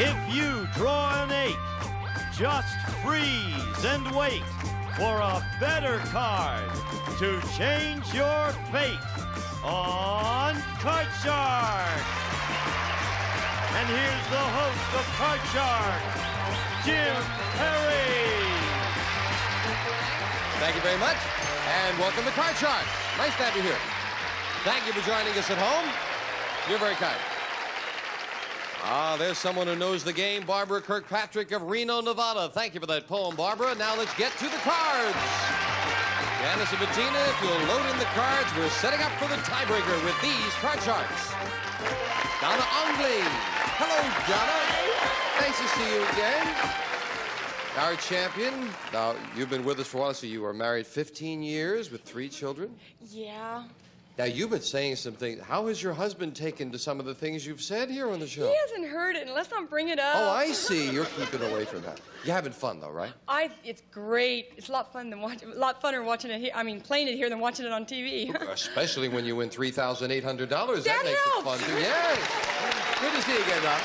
If you draw an 8, just freeze and wait for a better card to change your fate on Card Shark. And here's the host of Card Shark, Jim Perry. Thank you very much, and welcome to Card Shark. Nice to have you here. Thank you for joining us at home. You're very kind. Ah, there's someone who knows the game, Barbara Kirkpatrick of Reno, Nevada. Thank you for that poem, Barbara. Now let's get to the cards. Janice and Bettina, if you'll load in the cards, we're setting up for the tiebreaker with these Card Sharks. Donna Ongley. Hello, Donna. Nice to see you again. Our champion. Now, you've been with us for a while, so you were married 15 years with 3 children? Yeah. Now, you've been saying some things. How has your husband taken to some of the things you've said here on the show? He hasn't heard it, and let's not bring it up. Oh, I see. You're keeping away from that. You're having fun, though, right? It's great. It's a lot funner watching it here. I mean, playing it here than watching it on TV. Especially when you win $3,800. That makes helps. it fun, too. Yes. Good to see you again, Doc.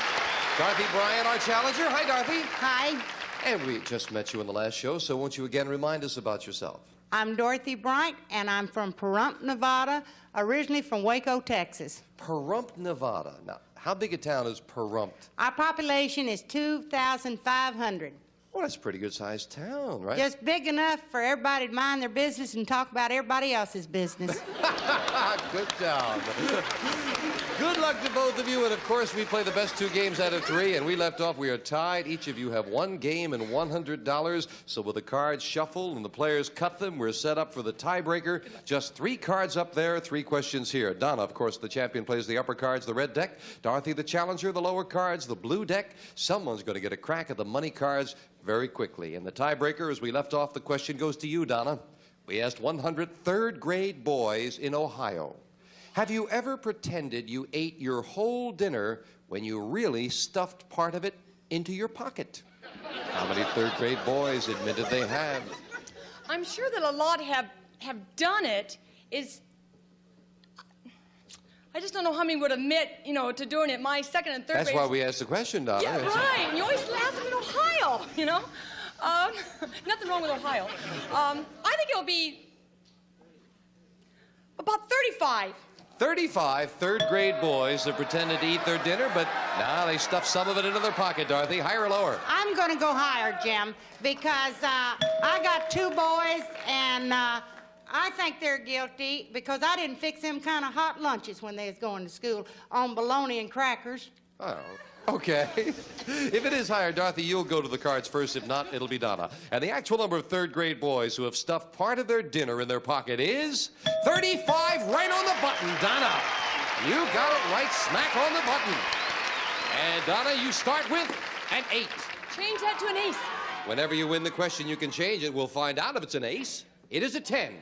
Dorothy Bryant, our challenger. Hi, Dorothy. Hi, And we just met you in the last show, so won't you again remind us about yourself? I'm Dorothy Bryant, and I'm from Fremantle, Nevada, originally from Waco, Texas. Pahrump, Nevada. Now, how big a town is Pahrump? Our population is 2,500. Well, that's a pretty good-sized town, right? Just big enough for everybody to mind their business and talk about everybody else's business. Good job. Good luck to both of you, and of course, we play the best 2 games out of 3, and we left off, we are tied. Each of you have 1 game and $100, so with the cards shuffled and the players cut them, we're set up for the tiebreaker. Just 3 cards up there, 3 questions here. Donna, of course, the champion, plays the upper cards, the red deck. Dorothy, the challenger, the lower cards, the blue deck. Someone's going to get a crack at the money cards very quickly. And the tiebreaker, as we left off, the question goes to you, Donna. We asked 100 third-grade boys in Ohio, have you ever pretended you ate your whole dinner when you really stuffed part of it into your pocket? How many third-grade boys admitted they have? I'm sure that a lot have done it. I just don't know how many would admit, to doing it. My second and third That's grade. why we asked the question, Donna. Yeah, right. And you always ask them in Ohio, Nothing wrong with Ohio. I think it'll be about 35. 35 third-grade boys have pretended to eat their dinner, but now they stuff some of it into their pocket, Dorothy. Higher or lower? I'm going to go higher, Jim, because I got 2 boys, and I think they're guilty because I didn't fix them kind of hot lunches when they was going to school on bologna and crackers. Oh, okay. If it is higher, Dorothy, you'll go to the cards first. If not, it'll be Donna. And the actual number of third-grade boys who have stuffed part of their dinner in their pocket is 35, right on the button, Donna. You got it right smack on the button. And Donna, you start with an 8. Change that to an ace. Whenever you win the question, you can change it. We'll find out if it's an ace. It is a 10.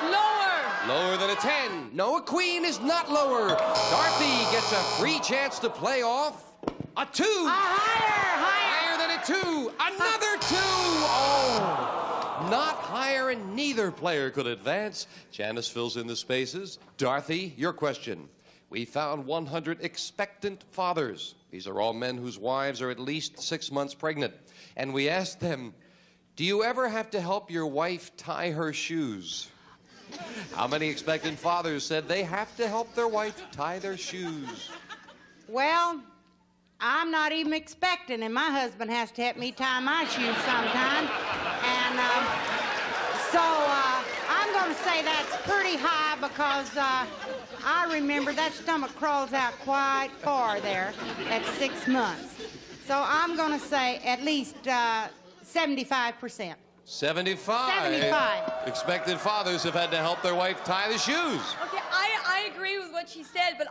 Lower. Lower than a 10. No, a queen is not lower. Dorothy gets a free chance to play off a 2. Higher than a 2. Another 2. Oh, not higher, and neither player could advance. Janice fills in the spaces. Dorothy, your question. We found 100 expectant fathers. These are all men whose wives are at least 6 months pregnant. And we asked them, do you ever have to help your wife tie her shoes? How many expectant fathers said they have to help their wife tie their shoes? Well, I'm not even expecting, and my husband has to help me tie my shoes sometimes. And so I'm going to say that's pretty high because I remember that stomach crawls out quite far there at 6 months. So I'm going to say at least 75%. 75. 75. Expectant fathers have had to help their wife tie the shoes. Okay, I agree with what she said, but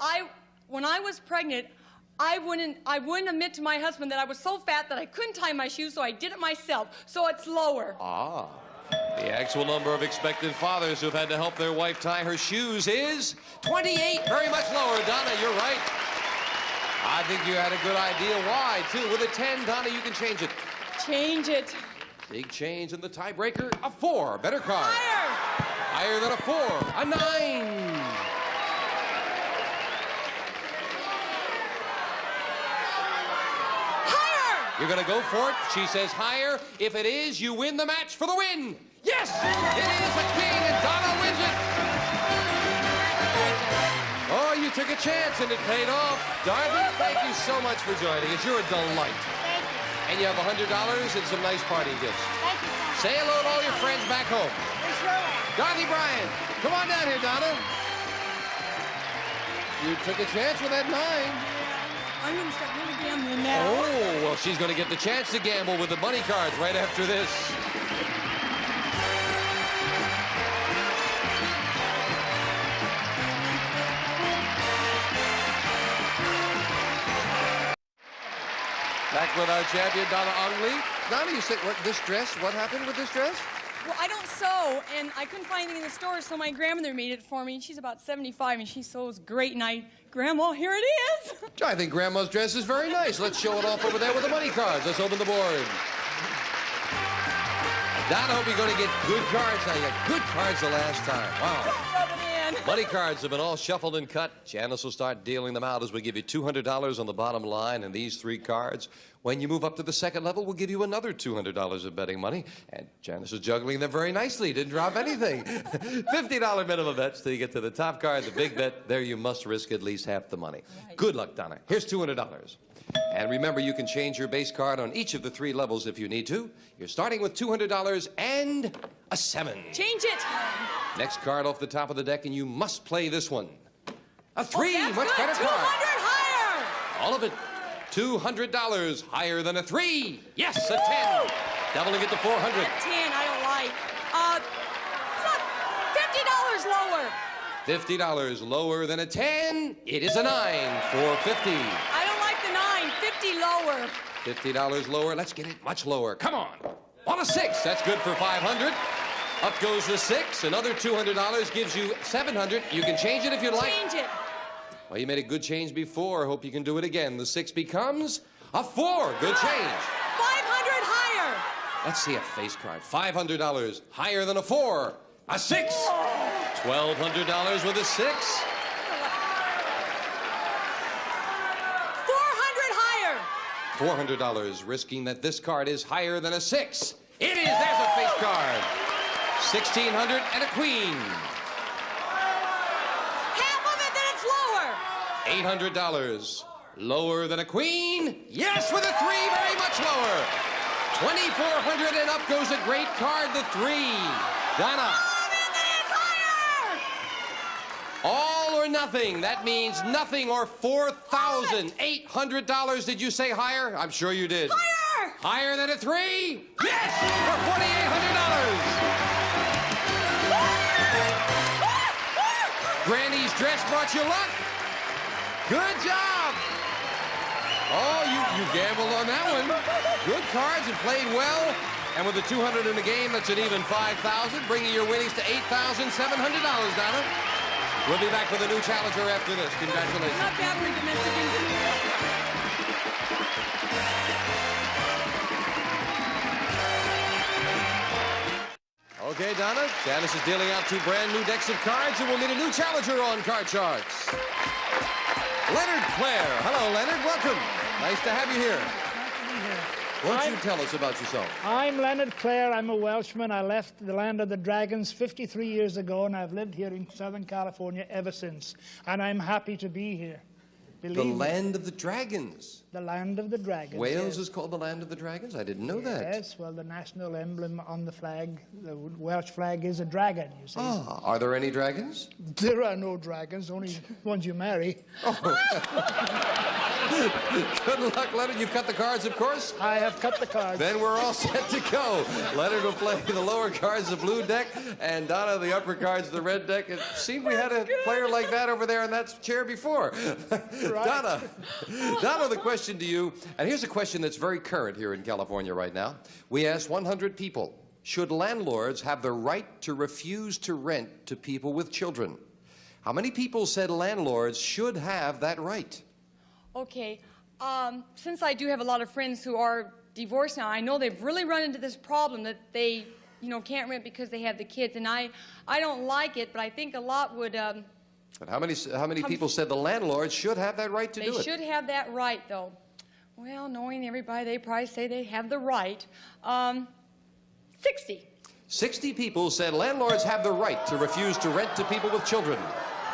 when I was pregnant, I wouldn't admit to my husband that I was so fat that I couldn't tie my shoes, so I did it myself. So it's lower. Ah. The actual number of expectant fathers who've had to help their wife tie her shoes is 28. Very much lower, Donna. You're right. I think you had a good idea why, too. With a 10, Donna, you can change it. Change it. Big change in the tiebreaker. A 4. Better card. Higher. Higher than a 4. A 9. You're going to go for it. She says higher. If it is, you win the match for the win. Yes! It is a king, and Donna wins it. Oh, you took a chance, and it paid off. Dorothy, thank you so much for joining us. You're a delight. Thank you. And you have $100 and some nice party gifts. Thank you so much. Say hello to all your friends back home. We sure will. Dorothy Bryan, come on down here, Donna. You took a chance with that 9. I'm going to start really gambling now. Oh, well, she's going to get the chance to gamble with the money cards right after this. Back with our champion, Donna Ongley. Donna, you said, this dress? What happened with this dress? Well, I don't sew, and I couldn't find anything in the store, so my grandmother made it for me. She's about 75, and she sews great, and Grandma, here it is. I think Grandma's dress is very nice. Let's show it off over there with the money cards. Let's open the board. Donna, I hope you're going to get good cards. Now, you got good cards the last time. Wow. Rub it in. Money cards have been all shuffled and cut. Janice will start dealing them out as we give you $200 on the bottom line and these 3 cards. When you move up to the second level, we'll give you another $200 of betting money. And Janice is juggling them very nicely. Didn't drop anything. $50 minimum bets till you get to the top card. The big bet, there you must risk at least half the money. Right. Good luck, Donna. Here's $200. And remember, you can change your base card on each of the 3 levels if you need to. You're starting with $200 and a 7. Change it. Next card off the top of the deck, and you must play this one. A 3, That's much good. better 200 card. higher. All of it. $200 higher than a 3. Yes, a 10. Doubling it to 400. That 10, I don't like. $50 lower. $50 lower than a 10. It is a 9 for 50. I don't like the 9. 50 lower. $50 lower. Let's get it much lower. Come on. On a 6. That's good for 500. Up goes the 6. Another $200 gives you 700. You can change it if you'd like. Change it. Well, you made a good change before. Hope you can do it again. The 6 becomes a 4. Good change. 500 higher. Let's see a face card. $500 higher than a 4. A 6. $1,200 with a 6. 400 higher. $400, risking that this card is higher than a 6. It is. There's a face card. $1,600 and a queen. Half of it, then it's lower. $800. Lower than a queen? Yes, with a 3, very much lower. $2,400 and up goes a great card, the 3. Donna. All or nothing. That means nothing or $4,800. Did you say higher? I'm sure you did. Higher! Higher than a 3? Yes! For $4,800. Granny's dress brought you luck. Good job. Oh, you gambled on that one. Good cards and played well. And with the 200 in the game, that's an even 5,000, bringing your winnings to $8,700, Donna. We'll be back with a new challenger after this. Congratulations. Not bad for the Mexicans. Okay, Donna. Janice is dealing out 2 brand new decks of cards, and we'll meet a new challenger on Card Sharks. Leonard Clare. Hello, Leonard. Welcome. Nice to have you here. Why don't you tell us about yourself? I'm Leonard Clare. I'm a Welshman. I left the land of the dragons 53 years ago, and I've lived here in Southern California ever since. And I'm happy to be here. The land of the dragons. The land of the dragons. Wales yes. is called the land of the dragons? I didn't know that. Yes, well, the national emblem on the flag, the Welsh flag, is a dragon, you see. Ah, are there any dragons? There are no dragons, only ones you marry. Good luck, Leonard. You've cut the cards, of course? I have cut the cards. Then we're all set to go. Leonard will play the lower cards, the blue deck, and Donna, the upper cards, the red deck. It seemed we had a player like that over there in that chair before. Right. Donna, the question to you, and here's a question that's very current here in California right now. We asked 100 people, should landlords have the right to refuse to rent to people with children? How many people said landlords should have that right? Okay, since I do have a lot of friends who are divorced now, I know they've really run into this problem that they, can't rent because they have the kids, and I don't like it, but I think a lot would. But how many people said the landlord should have that right to do it? They should have that right, though. Well, knowing everybody, they probably say they have the right. 60. 60 people said landlords have the right to refuse to rent to people with children.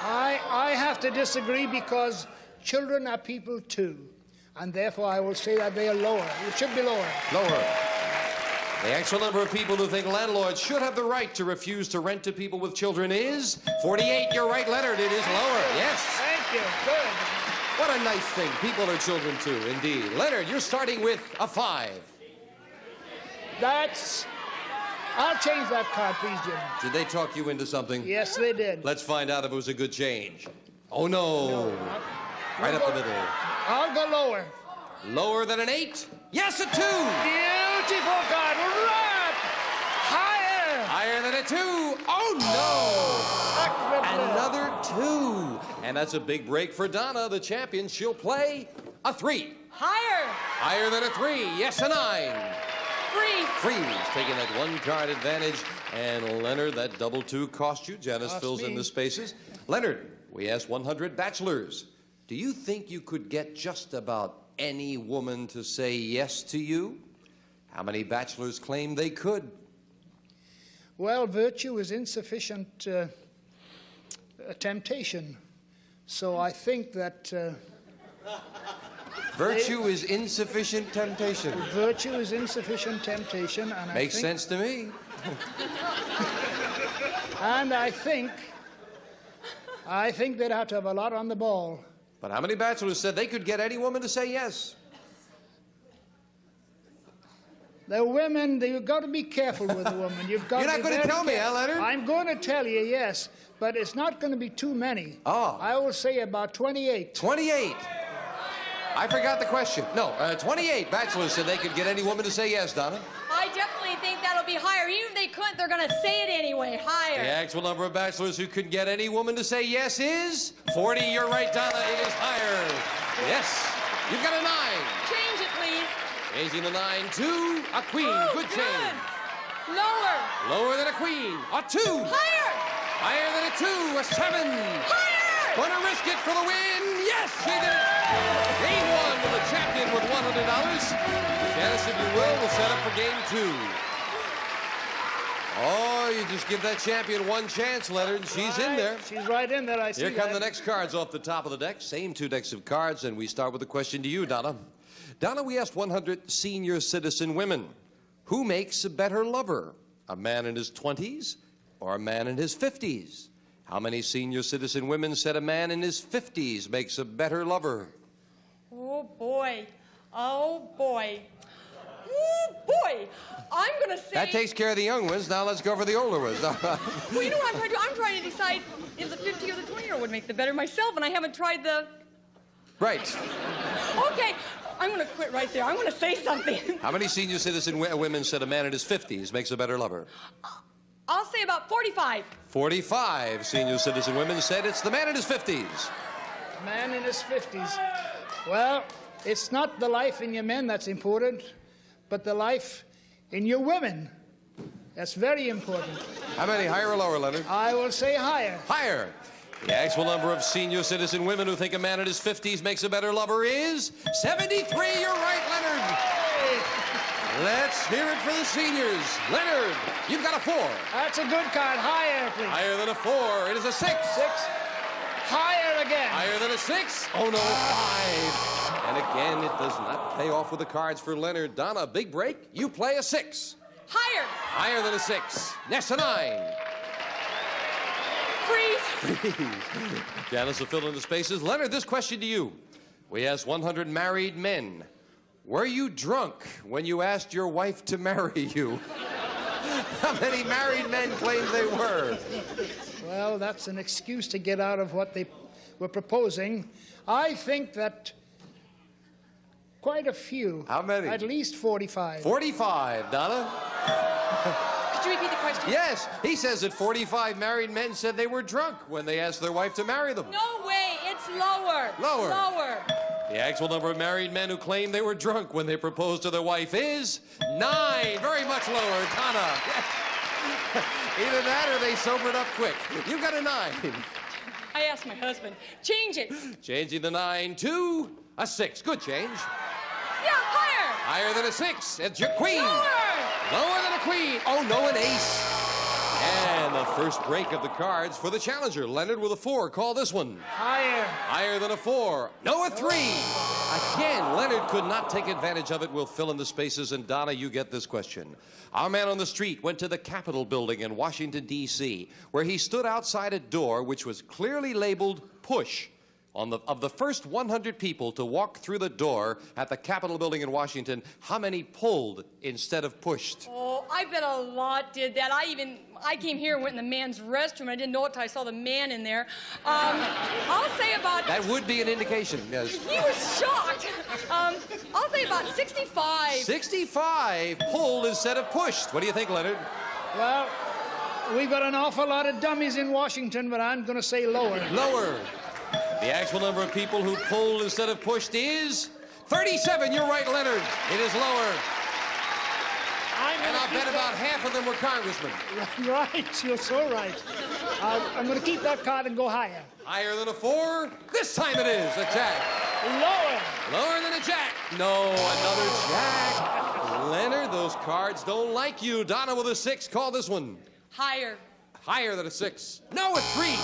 I have to disagree because children are people too. And therefore I will say that they are lower. It should be lower. Lower. The actual number of people who think landlords should have the right to refuse to rent to people with children is 48. You're right, Leonard. It is lower. Yes. Thank you. Good. What a nice thing. People are children too, indeed. Leonard, you're starting with a 5. I'll change that card, please, Jim. Did they talk you into something? Yes, they did. Let's find out if it was a good change. Oh, no. Right up the middle. I'll go lower. Lower than an 8? Yes, a 2. Beautiful card. Right. Higher. Higher than a 2. Oh, no. Another 2. And that's a big break for Donna, the champion. She'll play a 3. Higher. Higher than a 3. Yes, a 9. Freeze, taking that 1 card advantage. And Leonard, that double 2 cost you. Janice fills in the spaces. Leonard, we asked 100 bachelors. Do you think you could get just about any woman to say yes to you? How many bachelors claim they could? Well, virtue is insufficient temptation. So I think that... Virtue is insufficient temptation. Virtue is insufficient temptation, and Makes sense to me. And I think they'd have to have a lot on the ball. But how many bachelors said they could get any woman to say yes? The women, you've got to be careful with the woman. You've got You're not going to tell me, huh, Leonard? I'm going to tell you, yes, but it's not going to be too many. Oh. I will say about 28. 28. I forgot the question. No, 28 bachelors said they could get any woman to say yes, Donna. I definitely think that'll be higher. Even if they couldn't, they're going to say it anyway. Higher. The actual number of bachelors who could get any woman to say yes is 40. You're right, Donna. It is higher. Yes. You've got a 9. Change it, please. Changing the 9 to a queen. Ooh, good change. Lower. Lower than a queen. A 2. Higher. Higher than a 2. A 7. Higher. Gonna risk it for the win. Yes, she did it. Game 1 with the champion with $100. Janice, if you will set up for game 2. Oh, you just give that champion one chance, Leonard. She's in there. She's right in there, I see. Here come the next cards off the top of the deck. Same 2 decks of cards, and we start with a question to you, Donna. Donna, we asked 100 senior citizen women. Who makes a better lover? A man in his 20s or a man in his 50s? How many senior citizen women said a man in his 50s makes a better lover? Oh, boy. Oh, boy. Oh, boy. I'm going to say... That takes care of the young ones. Now let's go for the older ones. Well, you know what I'm trying to do? I'm trying to decide if the 50 or the 20-year-old would make the better myself, and I haven't tried the... Right. Okay. I'm going to quit right there. I'm going to say something. How many senior citizen women said a man in his 50s makes a better lover? I'll say about 45. 45 senior citizen women said it's the man in his 50s. Man in his 50s. Well, it's not the life in your men that's important, but the life in your women. That's very important. How many, higher or lower, Leonard? I will say higher. Higher. The actual number of senior citizen women who think a man in his 50s makes a better lover is 73. You're right, Leonard. Hey. Let's hear it for the seniors. Leonard, you've got a 4. That's a good card. Higher, please. Higher than a 4. It is a 6. 6. Higher again. Higher than a 6. Oh, no, 5. And again, it does not pay off with the cards for Leonard. Donna, big break. You play a 6. Higher. Higher than a 6. Yes, a 9. Freeze. Janice will fill in the spaces. Leonard, this question to you. We asked 100 married men. Were you drunk when you asked your wife to marry you? How many married men claimed they were? Well, that's an excuse to get out of what they were proposing. I think that quite a few. How many? At least 45. 45, Donna? Could you repeat the question? Yes, he says that 45 married men said they were drunk when they asked their wife to marry them. No way. It's lower. Lower. Lower. The actual number of married men who claim they were drunk when they proposed to their wife is 9. Very much lower, Donna. Yes. Either that or they sobered up quick. You got a 9. I asked my husband. Change it. Changing the 9 to a 6. Good change. Higher than a 6. It's your queen. Lower than a queen. Oh, no, an ace. And the first break of the cards for the challenger. Leonard with a 4. Call this one. Higher. Higher than a 4. No, a 3. Again, Leonard could not take advantage of it. We'll fill in the spaces. And Donna, you get this question. Our man on the street went to the Capitol building in Washington, D.C., where he stood outside a door which was clearly labeled push. Of the first 100 people to walk through the door at the Capitol building in Washington, how many pulled instead of pushed? Oh, I bet a lot did that. I came here and went in the man's restroom. I didn't know it till I saw the man in there. I'll say about... That would be an indication, yes. He was shocked. I'll say about 65. 65 pulled instead of pushed. What do you think, Leonard? Well, we've got an awful lot of dummies in Washington, but I'm going to say lower. Lower. The actual number of people who pulled instead of pushed is 37. You're right, Leonard. It is lower. And I'll bet about half of them were congressmen. Right, you're so right. I'm going to keep that card and go higher. Higher than a 4? This time it is a jack. Lower. Lower than a jack. No, another jack. Leonard, those cards don't like you. Donna with a 6. Call this one. Higher. Higher than a 6. No, a 3.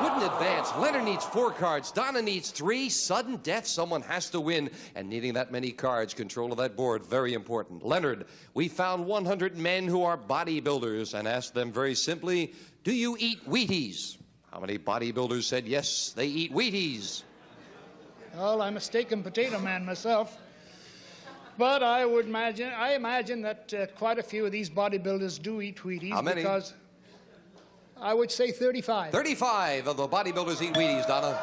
Couldn't advance. Leonard needs 4 cards. Donna needs 3. Sudden death, someone has to win. And needing that many cards, control of that board, very important. Leonard, we found 100 men who are bodybuilders and asked them very simply, do you eat Wheaties? How many bodybuilders said yes, they eat Wheaties? Well, I'm a steak and potato man myself. But I imagine that quite a few of these bodybuilders do eat Wheaties. How many? Because I would say 35. 35 of the bodybuilders eat Wheaties, Donna.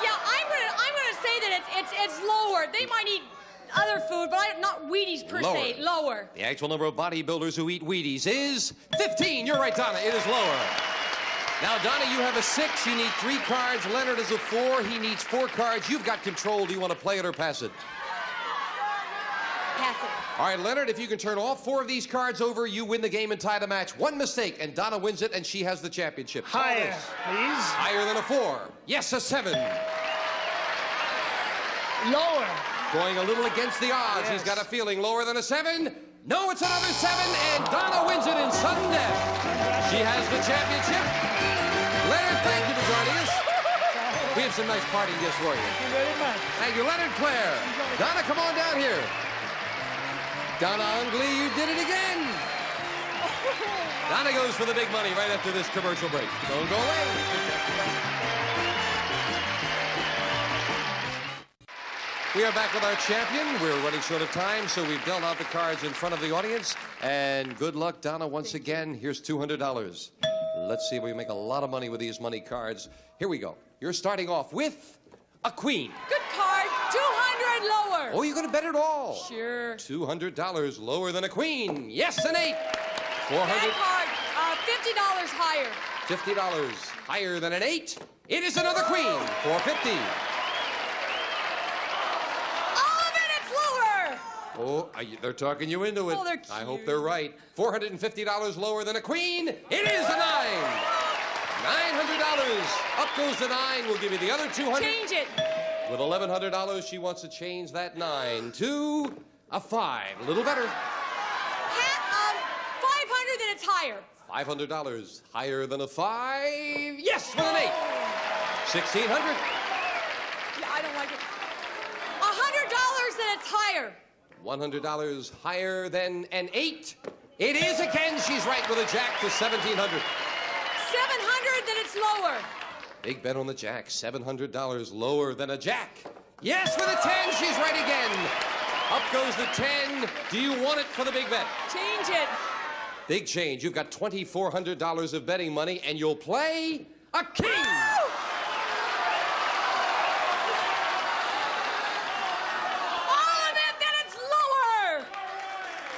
Yeah, I'm gonna say that it's lower. They might eat other food, but not Wheaties per se. Lower. The actual number of bodybuilders who eat Wheaties is 15. You're right, Donna. It is lower. Now, Donna, you have a 6. You need 3 cards. Leonard is a 4. He needs 4 cards. You've got control. Do you want to play it or pass it? Pass it. All right, Leonard, if you can turn all 4 of these cards over, you win the game and tie the match. One mistake, and Donna wins it, and she has the championship. Higher, please. Higher than a 4. Yes, a 7. Lower. Going a little against the odds. Yes. He's got a feeling. Lower than a 7. No, it's another 7, and Donna wins it in sudden death. She has the championship. Leonard, thank you for joining us. We have some nice party gifts for you. Thank you very much. Thank you, Leonard, Claire. Donna, come on down here. Donna Ungley, you did it again. Donna goes for the big money right after this commercial break. Don't go away. We are back with our champion. We're running short of time, so we've dealt out the cards in front of the audience. And good luck, Donna, once again. Here's $200. Let's see if we make a lot of money with these money cards. Here we go. You're starting off with a queen. Good card. 200 lower. Oh, you're going to bet it all? Sure. $200 lower than a queen. Yes, an 8. Bad card. $50 higher. $50 higher than an 8. It is another queen. $450. Oh, they're talking you into it. Oh, they're cute. I hope they're right. $450 lower than a queen. It is a 9. $900. Up goes the 9. We'll give you the other $200. Change it. With $1,100, she wants to change that 9 to a 5. A little better. 500, then it's higher. $500 higher than a 5. Yes, with an 8. $1,600. Yeah, I don't like it. $100, then it's higher. $100 higher than an 8. It is again. She's right with a jack to $1,700. $700, then it's lower. Big bet on the jack. $700 lower than a jack. Yes, with a 10. She's right again. Up goes the 10. Do you want it for the big bet? Change it. Big change. You've got $2,400 of betting money, and you'll play a king. Woo!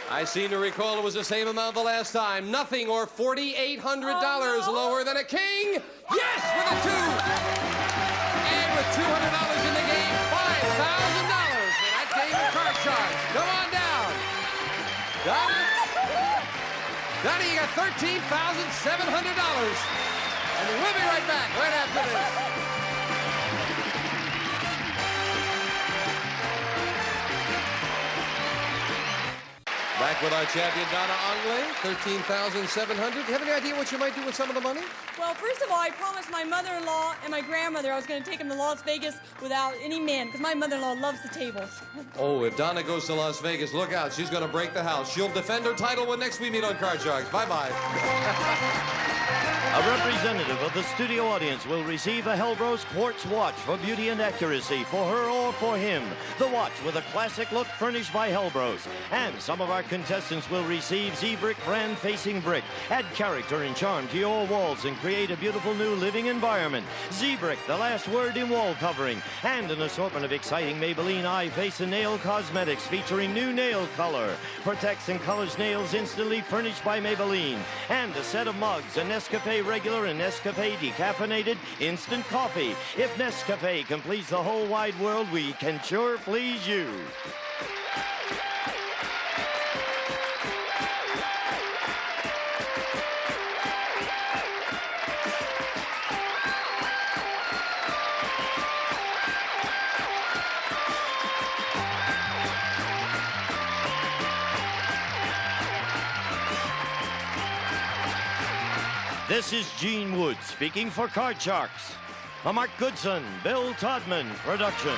I seem to recall it was the same amount the last time. Nothing or $4,800 lower than a king. Yes, with a 2. And with $200 in the game, $5,000 for that game of card charge. Come on down. Donnie, you got $13,700. And we'll be right back right after this. back with our champion, Donna Anglais, $13,700. Do you have any idea what you might do with some of the money? Well, first of all, I promised my mother-in-law and my grandmother I was going to take them to Las Vegas without any men, because my mother-in-law loves the tables. Oh, if Donna goes to Las Vegas, look out. She's going to break the house. She'll defend her title when next we meet on Card Sharks. Bye-bye. A representative of the studio audience will receive a Hellbros quartz watch for beauty and accuracy for her or for him. The watch with a classic look furnished by Hellbros. And some of our contestants will receive Z-Brick brand facing brick. Add character and charm to your walls and create a beautiful new living environment. Z-Brick, the last word in wall covering. And an assortment of exciting Maybelline eye, face, and nail cosmetics featuring new nail color. Protects and colors nails instantly, furnished by Maybelline. And a set of mugs, a Nescafe regular and Nescafe decaffeinated instant coffee. If Nescafe can please the whole wide world, we can sure please you. This is Gene Wood speaking for Card Sharks. A Mark Goodson-Bill Todman production.